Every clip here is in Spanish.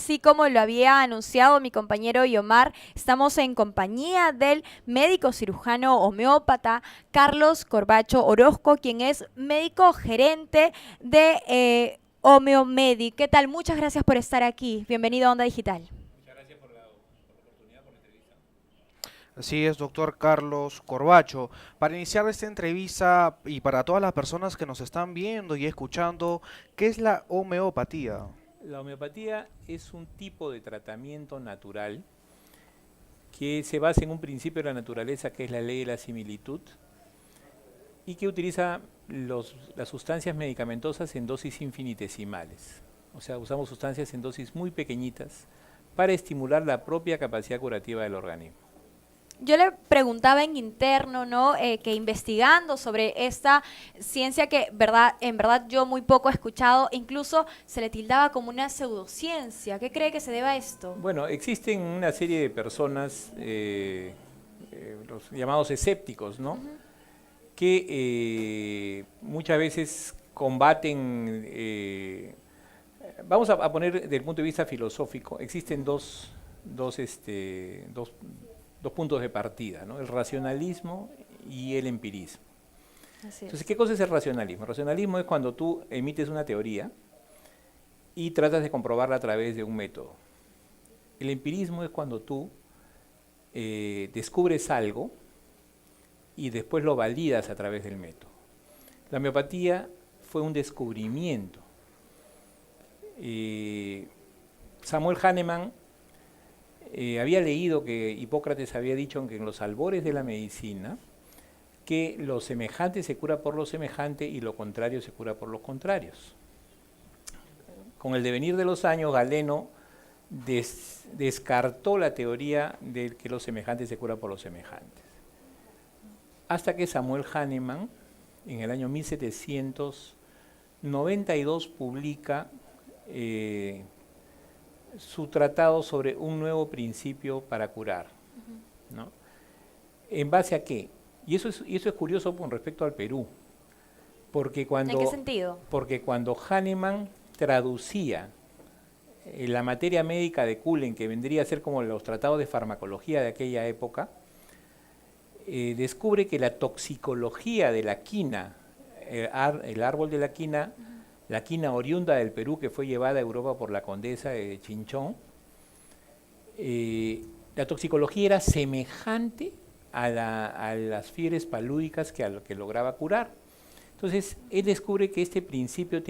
así como lo había anunciado mi compañero Yomar, estamos en compañía del médico cirujano homeópata Carlos Corbacho Orozco, quien es médico gerente de Homeomedic. ¿Qué tal? Muchas gracias por estar aquí. Bienvenido a Onda Digital. Así es, doctor Carlos Corbacho. Para iniciar esta entrevista y para todas las personas que nos están viendo y escuchando, ¿qué es la homeopatía? La homeopatía es un tipo de tratamiento natural que se basa en un principio de la naturaleza que es la ley de la similitud y que utiliza las sustancias medicamentosas en dosis infinitesimales. O sea, usamos sustancias en dosis muy pequeñitas para estimular la propia capacidad curativa del organismo. Yo le preguntaba en interno, ¿no? Que investigando sobre esta ciencia que en verdad yo muy poco he escuchado, incluso se le tildaba como una pseudociencia. ¿Qué cree que se deba a esto? Bueno, existen una serie de personas, los llamados escépticos, ¿no? Ujú. Que muchas veces combaten, vamos a poner desde el punto de vista filosófico, existen dos puntos de partida, ¿no? El racionalismo y el empirismo. Así Entonces, es. ¿qué cosa es el racionalismo? El racionalismo es cuando tú emites una teoría y tratas de comprobarla a través de un método. El empirismo es cuando tú descubres algo y después lo validas a través del método. La homeopatía fue un descubrimiento. Samuel Hahnemann había leído que Hipócrates había dicho que en los albores de la medicina que lo semejante se cura por lo semejante y lo contrario se cura por los contrarios. Con el devenir de los años, Galeno descartó la teoría de que lo semejante se cura por los semejantes. Hasta que Samuel Hahnemann, en el año 1792, publica su tratado sobre un nuevo principio para curar, ¿no? ¿En base a qué? Y eso es curioso con respecto al Perú, porque ¿En qué sentido? cuando Hahnemann traducía la materia médica de Cullen, que vendría a ser como los tratados de farmacología de aquella época, descubre que la toxicología de la quina, el árbol de la quina oriunda del Perú que fue llevada a Europa por la condesa de Chinchón, la toxicología era semejante a las fiebres palúdicas que lograba curar. Entonces, él descubre que este principio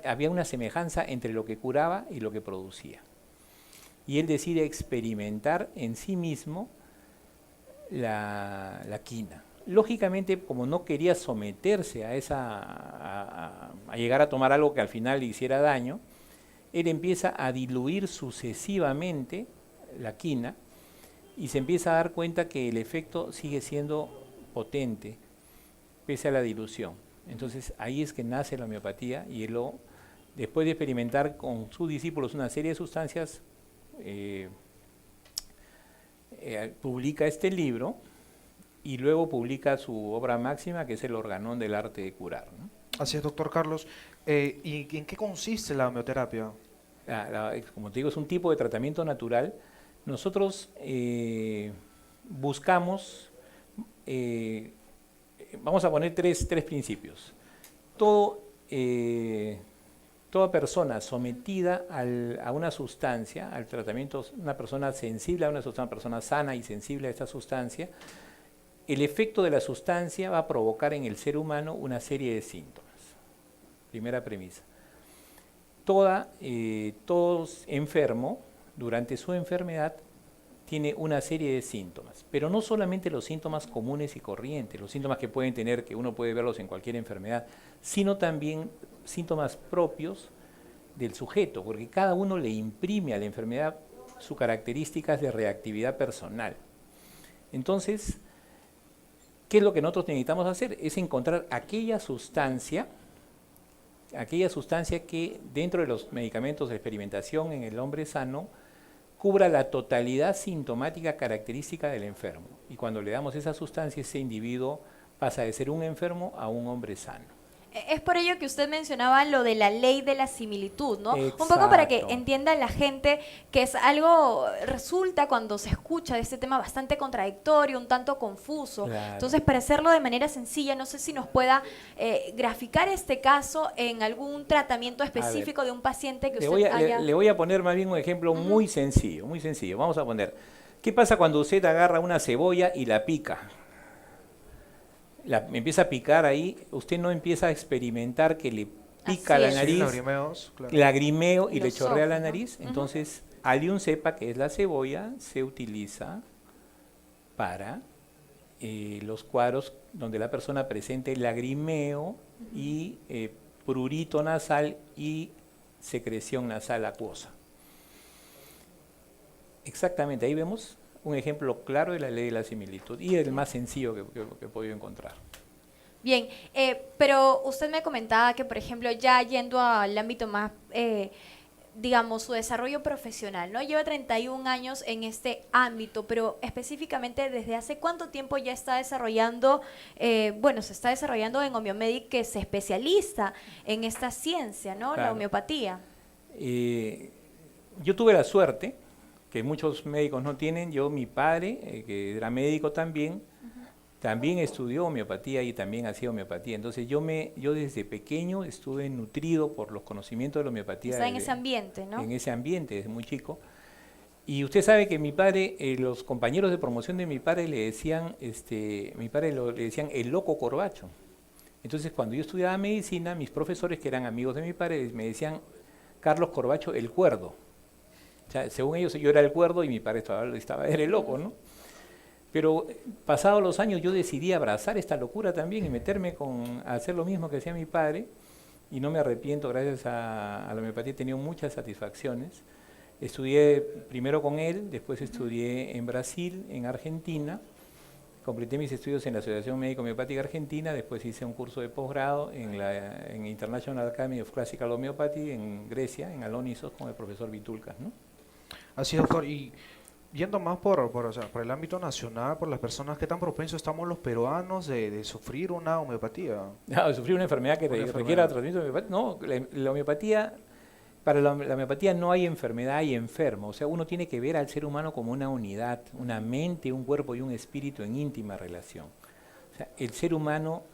había una semejanza entre lo que curaba y lo que producía. Y él decide experimentar en sí mismo la quina. Lógicamente, como no quería someterse a llegar a tomar algo que al final le hiciera daño, él empieza a diluir sucesivamente la quina y se empieza a dar cuenta que el efecto sigue siendo potente pese a la dilución. Entonces ahí es que nace la homeopatía y él, después de experimentar con sus discípulos una serie de sustancias, publica este libro y luego publica su obra máxima, que es el Organón del arte de curar, ¿no? Así es, doctor Carlos. ¿Y en qué consiste la homeoterapia? Como te digo, es un tipo de tratamiento natural. Nosotros buscamos, vamos a poner tres principios. Todo, toda persona sometida a una sustancia, al tratamiento, una persona sensible a una sustancia, una persona sana y sensible a esta sustancia, el efecto de la sustancia va a provocar en el ser humano una serie de síntomas. Primera premisa. Todo enfermo, durante su enfermedad, tiene una serie de síntomas, pero no solamente los síntomas comunes y corrientes, los síntomas que pueden tener, que uno puede verlos en cualquier enfermedad, sino también síntomas propios del sujeto, porque cada uno le imprime a la enfermedad sus características de reactividad personal. Entonces, ¿qué es lo que nosotros necesitamos hacer? Es encontrar aquella sustancia que dentro de los medicamentos de experimentación en el hombre sano cubra la totalidad sintomática característica del enfermo. Y cuando le damos esa sustancia, ese individuo pasa de ser un enfermo a un hombre sano. Es por ello que usted mencionaba lo de la ley de la similitud, ¿no? Exacto. Un poco para que entienda la gente que es algo, resulta cuando se escucha de este tema bastante contradictorio, un tanto confuso. Claro. Entonces, para hacerlo de manera sencilla, no sé si nos pueda graficar este caso en algún tratamiento específico de un paciente que usted haya... Le voy a poner más bien un ejemplo muy sencillo, muy sencillo. Vamos a poner, ¿qué pasa cuando usted agarra una cebolla y la pica? Empieza a picar ahí, usted no empieza a experimentar que le pica Así la es. nariz, Sí, lagrimeos, claro. lagrimeo y le Los chorrea ojos, la ¿no? nariz. Entonces, Allium cepa, que es la cebolla, se utiliza para los cuadros donde la persona presente lagrimeo y prurito nasal y secreción nasal acuosa. Exactamente, ahí vemos un ejemplo claro de la ley de la similitud y el más sencillo que he podido encontrar. Bien, pero usted me comentaba que, por ejemplo, ya yendo al ámbito más, digamos, su desarrollo profesional, ¿no? Lleva 31 años en este ámbito, pero específicamente, ¿desde hace cuánto tiempo ya está desarrollando, bueno, se está desarrollando en Homeomedic, que se especializa en esta ciencia, ¿no? Claro. La homeopatía. Yo tuve la suerte, que muchos médicos no tienen, mi padre, que era médico también, también estudió homeopatía y también hacía homeopatía. Entonces yo desde pequeño estuve nutrido por los conocimientos de la homeopatía. Está en ese ambiente, ¿no? En ese ambiente, desde muy chico. Y usted sabe que mi padre, los compañeros de promoción de mi padre le decían, le decían el loco Corbacho. Entonces cuando yo estudiaba medicina, mis profesores, que eran amigos de mi padre, me decían Carlos Corbacho el cuerdo. O sea, según ellos yo era el cuerdo y mi padre era el loco, ¿no? Pero pasados los años yo decidí abrazar esta locura también y meterme a hacer lo mismo que hacía mi padre, y no me arrepiento, gracias a la homeopatía he tenido muchas satisfacciones. Estudié primero con él, después estudié en Brasil, en Argentina, completé mis estudios en la Asociación Médico Homeopática Argentina, después hice un curso de posgrado en International Academy of Classical Homeopathy en Grecia, en Alonisos, con el profesor Vitulcas, ¿no? Así, doctor, y yendo más o sea, por el ámbito nacional, por las personas, ¿qué tan propensos estamos los peruanos de sufrir una homeopatía? No, sufrir una enfermedad que requiera tratamiento homeopático. No, la homeopatía, para la homeopatía no hay enfermedad, hay enfermo. O sea, uno tiene que ver al ser humano como una unidad, una mente, un cuerpo y un espíritu en íntima relación. O sea, el ser humano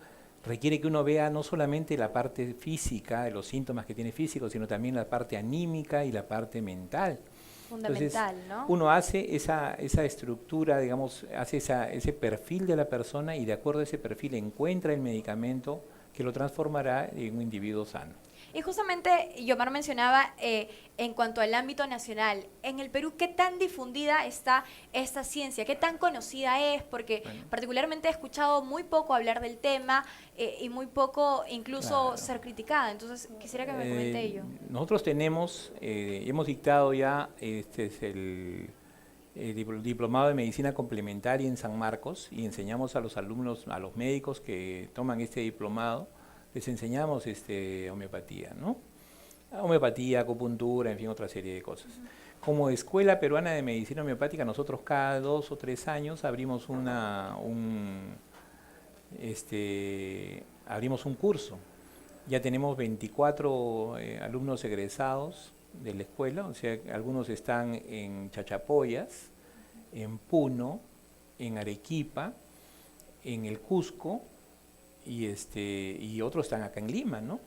requiere que uno vea no solamente la parte física, de los síntomas que tiene físicos, sino también la parte anímica y la parte mental. Fundamental, Entonces, ¿no? uno hace esa estructura, digamos, hace ese perfil de la persona y de acuerdo a ese perfil encuentra el medicamento que lo transformará en un individuo sano. Y justamente Yomar mencionaba en cuanto al ámbito nacional, en el Perú, ¿qué tan difundida está esta ciencia? ¿Qué tan conocida es? Porque particularmente he escuchado muy poco hablar del tema y muy poco incluso ser criticada. Entonces quisiera que me comente ello. Nosotros hemos dictado ya, este es el diplomado de medicina complementaria en San Marcos, y enseñamos a los alumnos, a los médicos que toman este diplomado, les enseñamos homeopatía, ¿no? Homeopatía, acupuntura, en fin, otra serie de cosas. Como Escuela Peruana de Medicina Homeopática, nosotros cada 2 o 3 años abrimos abrimos un curso. Ya tenemos 24 alumnos egresados de la escuela, o sea, algunos están en Chachapoyas, en Puno, en Arequipa, en el Cusco, y otros están acá en Lima, ¿no?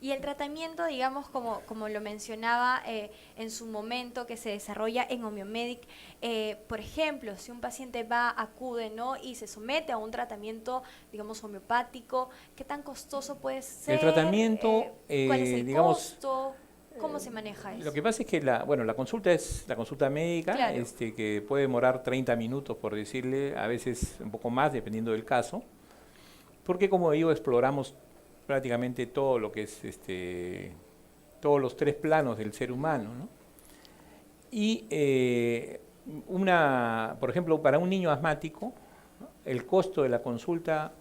Y el tratamiento, digamos, como lo mencionaba en su momento, que se desarrolla en Homeomedic, por ejemplo, si un paciente acude, ¿no?, y se somete a un tratamiento, digamos, homeopático, ¿qué tan costoso puede ser? El tratamiento, ¿cuál es el digamos, costo? ¿Cómo se maneja eso? Lo que pasa es que la consulta es la consulta médica, Claro. Que puede demorar 30 minutos, por decirle, a veces un poco más, dependiendo del caso, porque como digo, exploramos prácticamente todo lo que es todos los 3 planos del ser humano, ¿no? Y por ejemplo, para un niño asmático, el costo de la consulta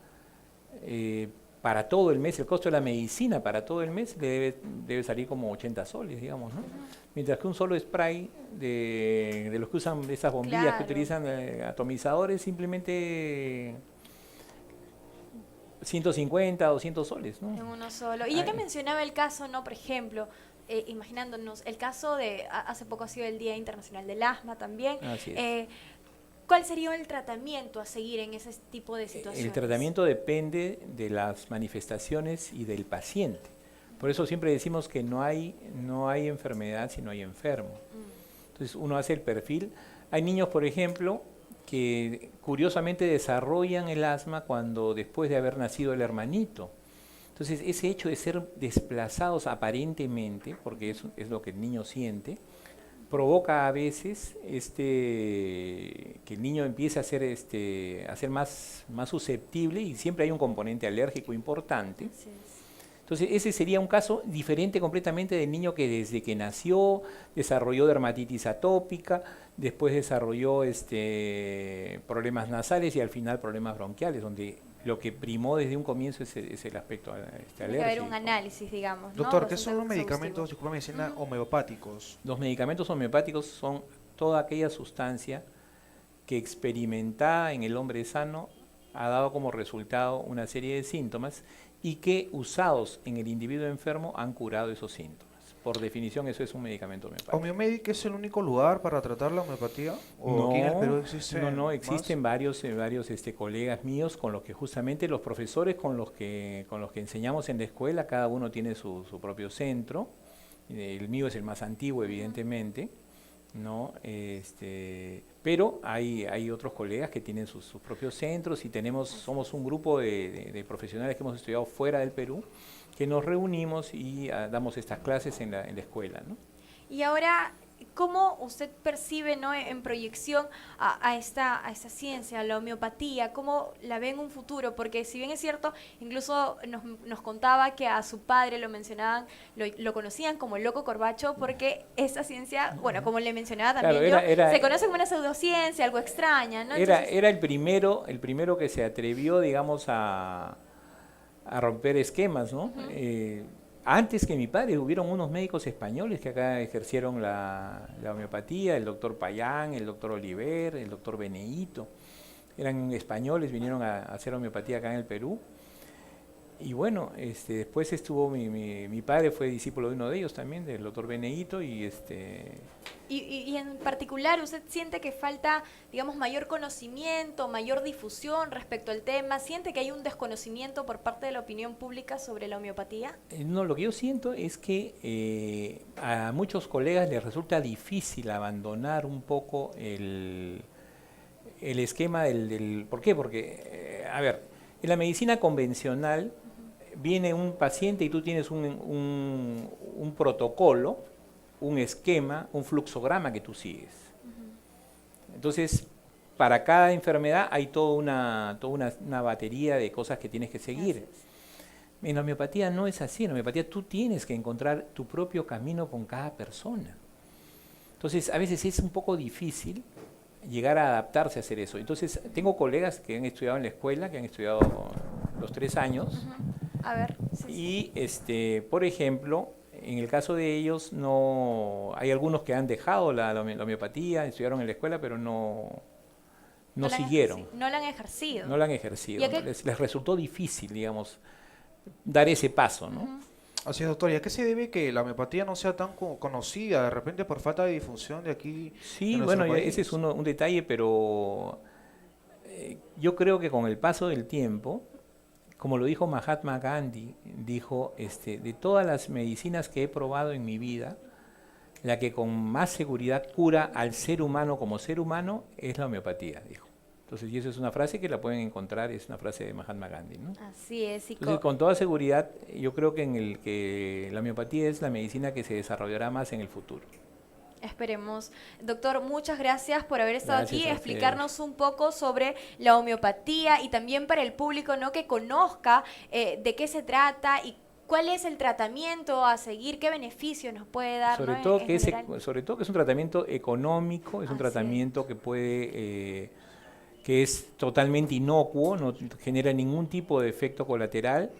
para todo el mes, el costo de la medicina para todo el mes debe salir como 80 soles, digamos, ¿no? Mientras que un solo spray de los que usan esas bombillas, Claro, que utilizan atomizadores, simplemente 150, 200 soles, ¿no? En uno solo. Y ya que Ay. mencionaba el caso, ¿no? Por ejemplo, imaginándonos, el caso de, hace poco ha sido el Día Internacional del Asma también. Así es. ¿Cuál sería el tratamiento a seguir en ese tipo de situaciones? El tratamiento depende de las manifestaciones y del paciente. Por eso siempre decimos que no hay enfermedad si no hay enfermo. Entonces uno hace el perfil. Hay niños, por ejemplo, que curiosamente desarrollan el asma cuando después de haber nacido el hermanito. Entonces ese hecho de ser desplazados aparentemente, porque es lo que el niño siente, provoca a veces que el niño empiece a ser más susceptible, y siempre hay un componente alérgico importante. Así es. Entonces ese sería un caso diferente completamente del niño que desde que nació desarrolló dermatitis atópica, después desarrolló problemas nasales y al final problemas bronquiales, donde lo que primó desde un comienzo es el aspecto Tiene que alérgico. haber un análisis, digamos, ¿no? Doctor, ¿qué Bastante son los medicamentos, exhaustivo. disculpa medicina, homeopáticos? Los medicamentos homeopáticos son toda aquella sustancia que experimentada en el hombre sano ha dado como resultado una serie de síntomas y que usados en el individuo enfermo han curado esos síntomas. Por definición eso es un medicamento homeopático. ¿Homeomedic es el único lugar para tratar la homeopatía? ¿O aquí en el Perú existen no, más? existen varios colegas míos con los que justamente los profesores con los que enseñamos en la escuela, cada uno tiene su propio centro. El mío es el más antiguo, evidentemente, ¿no? Pero hay otros colegas que tienen sus propios centros, y somos un grupo de profesionales que hemos estudiado fuera del Perú, que nos reunimos y damos estas clases en la escuela, ¿no? Y ahora, ¿cómo usted percibe, ¿no? En proyección a esta ciencia, a la homeopatía? ¿Cómo la ve en un futuro? Porque si bien es cierto, incluso nos contaba que a su padre lo mencionaban, lo conocían como el loco Corbacho, porque esa ciencia, bueno, como le mencionaba también Claro, se conoce como una pseudociencia, algo extraña, ¿no? Entonces, Era el primero que se atrevió, digamos, a romper esquemas, ¿no? Antes que mi padre hubieron unos médicos españoles que acá ejercieron la homeopatía, el doctor Payán, el doctor Oliver, el doctor Benedito. Eran españoles, vinieron a hacer homeopatía acá en el Perú. Y bueno, después estuvo mi padre, fue discípulo de uno de ellos también, del doctor Benedito, y y en particular, ¿usted siente que falta, digamos, mayor conocimiento, mayor difusión respecto al tema? ¿Siente que hay un desconocimiento por parte de la opinión pública sobre la homeopatía? No, lo que yo siento es que a muchos colegas les resulta difícil abandonar un poco el esquema del... ¿Por qué? Porque, a ver, en la medicina convencional viene un paciente y tú tienes un protocolo, un esquema, un fluxograma que tú sigues. Entonces, para cada enfermedad hay toda una batería de cosas que tienes que seguir. En la homeopatía no es así. En la homeopatía tú tienes que encontrar tu propio camino con cada persona. Entonces, a veces es un poco difícil llegar a adaptarse a hacer eso. Entonces, tengo colegas que han estudiado en la escuela, que han estudiado los 3 años. A ver, sí. Y, por ejemplo, en el caso de ellos, hay algunos que han dejado la homeopatía, estudiaron en la escuela, pero no siguieron. No la han ejercido. No la han ejercido. ¿Y Les resultó difícil, digamos, dar ese paso, ¿no? Así es, doctor. ¿Y a qué se debe que la homeopatía no sea tan conocida? De repente por falta de difusión de aquí Sí, en nuestro bueno, país. ese es un detalle, pero yo creo que con el paso del tiempo, como lo dijo Mahatma Gandhi, dijo, de todas las medicinas que he probado en mi vida, la que con más seguridad cura al ser humano como ser humano es la homeopatía, dijo. Entonces, y eso es una frase que la pueden encontrar, es una frase de Mahatma Gandhi, ¿no? Así es. Entonces, con toda seguridad, yo creo que la homeopatía es la medicina que se desarrollará más en el futuro. Esperemos. Doctor, muchas gracias por haber estado Gracias aquí, a explicarnos un poco sobre la homeopatía y también para el público, ¿no?, que conozca de qué se trata y cuál es el tratamiento a seguir, qué beneficios nos puede dar, Sobre, ¿no?, todo en que general. sobre todo que es un tratamiento económico, es un Así tratamiento que puede, que es totalmente inocuo, no genera ningún tipo de efecto colateral,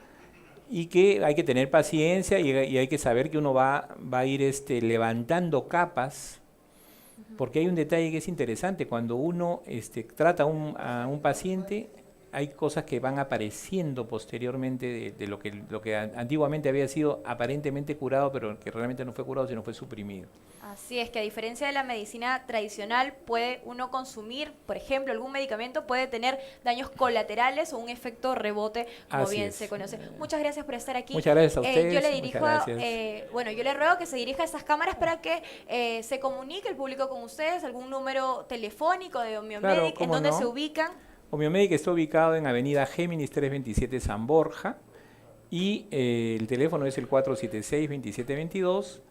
y que hay que tener paciencia y hay que saber que uno va a ir levantando capas, porque hay un detalle que es interesante. Cuando uno trata a un paciente, hay cosas que van apareciendo posteriormente de lo que antiguamente había sido aparentemente curado, pero que realmente no fue curado, sino fue suprimido. Así es, que a diferencia de la medicina tradicional, puede uno consumir, por ejemplo, algún medicamento puede tener daños colaterales o un efecto rebote, como Así bien es. se conoce. Muchas gracias por estar aquí. Muchas gracias a ustedes. Yo le muchas dirijo, gracias. bueno, yo le ruego que se dirija a estas cámaras para que se comunique el público con ustedes, algún número telefónico de Homeomedic, en ¿cómo donde no? se ubican. Homeomedic está ubicado en Avenida Géminis 327 San Borja y el teléfono es el 476-2722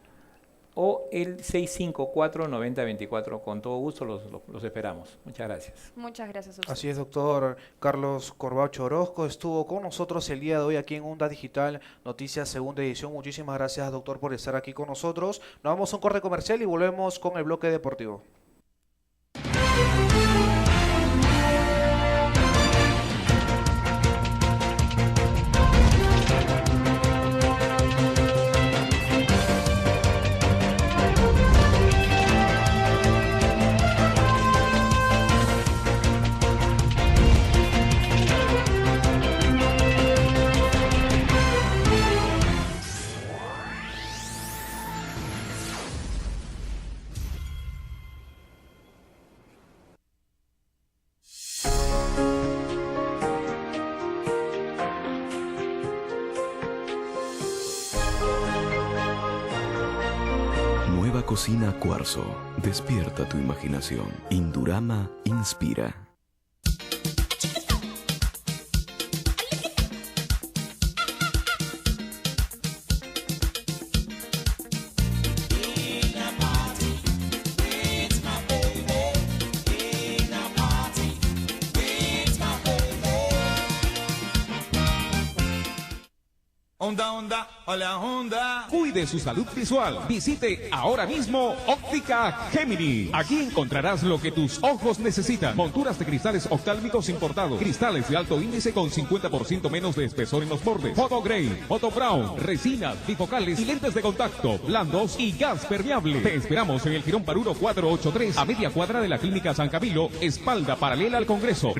o el 654-9024. Con todo gusto los esperamos. Muchas gracias. Muchas gracias a usted. Así es, doctor Carlos Corbacho Orozco estuvo con nosotros el día de hoy aquí en Onda Digital Noticias Segunda Edición. Muchísimas gracias, doctor, por estar aquí con nosotros. Nos vamos a un corte comercial y volvemos con el bloque deportivo. Nueva cocina Cuarzo. Despierta tu imaginación. Indurama inspira. Onda, onda, hola, onda. Cuide su salud visual. Visite ahora mismo Óptica Gemini. Aquí encontrarás lo que tus ojos necesitan. Monturas de cristales oftálmicos importados. Cristales de alto índice con 50% menos de espesor en los bordes. Photo Gray, Photo Brown, resinas, bifocales y lentes de contacto, blandos y gas permeable. Te esperamos en el Girón Paruro 483, a media cuadra de la Clínica San Camilo, espalda paralela al Congreso.